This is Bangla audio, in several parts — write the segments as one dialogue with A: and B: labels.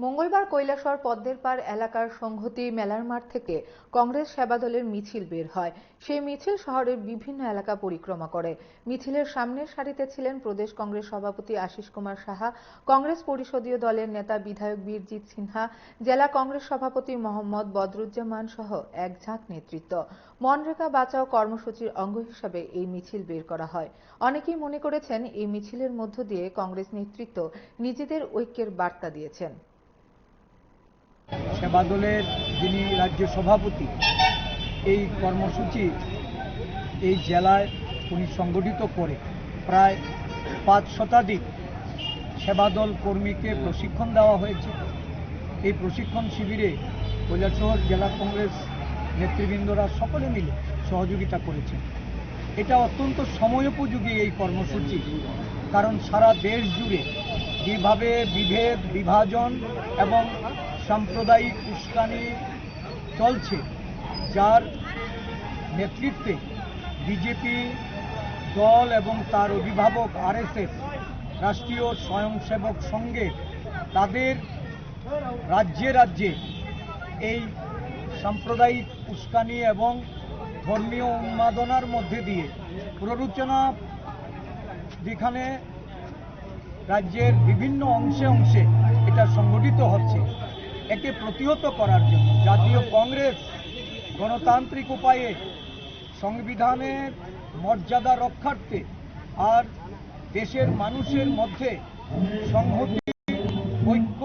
A: মঙ্গলবার কৈলাসহর পদ্মের পাড় এলাকার সংহতি মেলার মাঠ থেকে কংগ্রেস সেবা দলের মিছিল বের হয়। সেই মিছিল শহরের বিভিন্ন এলাকা পরিক্রমা করে। মিছিলের সামনের সারিতে ছিলেন প্রদেশ কংগ্রেস সভাপতি আশিস কুমার সাহা, কংগ্রেস পরিষদীয় দলের নেতা বিধায়ক বীরজিৎ সিনহা, জেলা কংগ্রেস সভাপতি মোহাম্মদ বদরুজ্জামান সহ এক ঝাঁক নেতৃত্ব। মনরেগা বাঁচাও কর্মসূচির অঙ্গ হিসাবে এই মিছিল বের করা হয়। অনেকেই মনে করেছেন এই মিছিলের মধ্য দিয়ে কংগ্রেস নেতৃত্ব নিজেদের ঐক্যের বার্তা দিয়েছেন।
B: সেবা দলের যিনি রাজ্য সভাপতি এই কর্মসূচি এই জেলায় উনি সংগঠিত করে প্রায় ৫ শতাধিক সেবাদল কর্মীকে প্রশিক্ষণ দেওয়া হয়েছে। এই প্রশিক্ষণ শিবিরে কৈলাসহর জেলা কংগ্রেস নেতৃবৃন্দরা সকলে মিলে সহযোগিতা করেছেন। এটা অত্যন্ত সময়োপযোগী এই কর্মসূচি, কারণ সারা দেশ জুড়ে যেভাবে বিভেদ, বিভাজন এবং সাম্প্রদায়িক উস্কানি চলছে, যার নেতৃত্বে বিজেপি দল এবং তার অভিভাবক আরএসএস রাষ্ট্রীয় স্বয়ংসেবক সংঘে তাদের রাজ্যে রাজ্যে এই সাম্প্রদায়িক উস্কানি এবং ধর্মীয় উন্মাদনার মধ্যে দিয়ে প্ররোচনা যেখানে রাজ্যের বিভিন্ন অংশে অংশে এটা সংগঠিত হচ্ছে, একে প্রতিহত করার জন্য জাতীয় কংগ্রেস গণতান্ত্রিক উপায়ে সংবিধানের মর্যাদা রক্ষার্থে আর দেশের মানুষের মধ্যে সংহতি, ঐক্য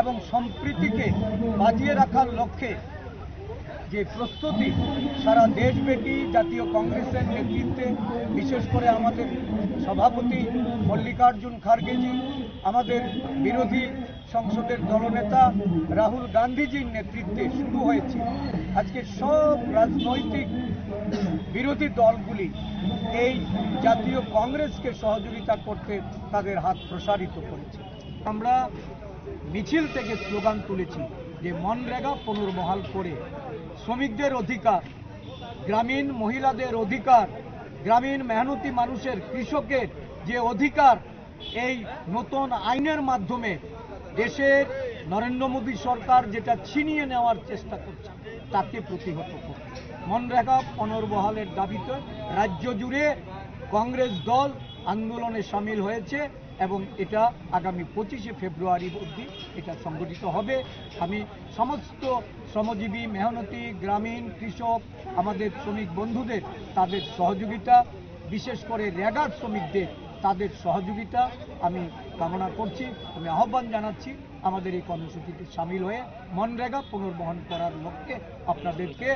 B: এবং সম্প্রীতিকে বাজিয়ে রাখার লক্ষ্যে যে প্রস্তুতি সারা দেশব্যাপী জাতীয় কংগ্রেসের নেতৃত্বে, বিশেষ করে আমাদের সভাপতি মল্লিকার্জুন খার্গেজি, আমাদের বিরোধী সংসদের দলনেতা রাহুল গান্ধীজির নেতৃত্বে শুরু হয়েছে। আজকে সব রাজনৈতিক বিরোধী দলগুলি এই জাতীয় কংগ্রেসকে সহযোগিতা করতে তাদের হাত প্রসারিত করেছে। আমরা মিছিল থেকে স্লোগান তুলেছি যে মনরেগা পুনর্বহাল করে শ্রমিকদের অধিকার, গ্রামীণ মহিলাদের অধিকার, গ্রামীণ মেহনতি মানুষের, কৃষকের যে অধিকার এই নতুন আইনের মাধ্যমে দেশের নরেন্দ্র মোদী সরকার যেটা ছিনিয়ে নেওয়ার চেষ্টা করছে তাকে প্রতিহত করছে। মনরেগা পুনর্বহালের দাবিতে রাজ্য জুড়ে কংগ্রেস দল আন্দোলনে সামিল হয়েছে এবং এটা আগামী 25শে ফেব্রুয়ারি অবধি এটা সংগঠিত হবে। আমি সমস্ত শ্রমজীবী, মেহনতি, গ্রামীণ, কৃষক, আমাদের শ্রমিক বন্ধুদের তাদের সহযোগিতা, বিশেষ করে রেগার শ্রমিকদের তাদের সহযোগিতা আমি কামনা করছি। আমি আহ্বান জানাচ্ছি আমাদের এই কর্মসূচিতে সামিল হয়ে মনরেগা পুনর্বহাল করার লক্ষ্যে আপনাদেরকে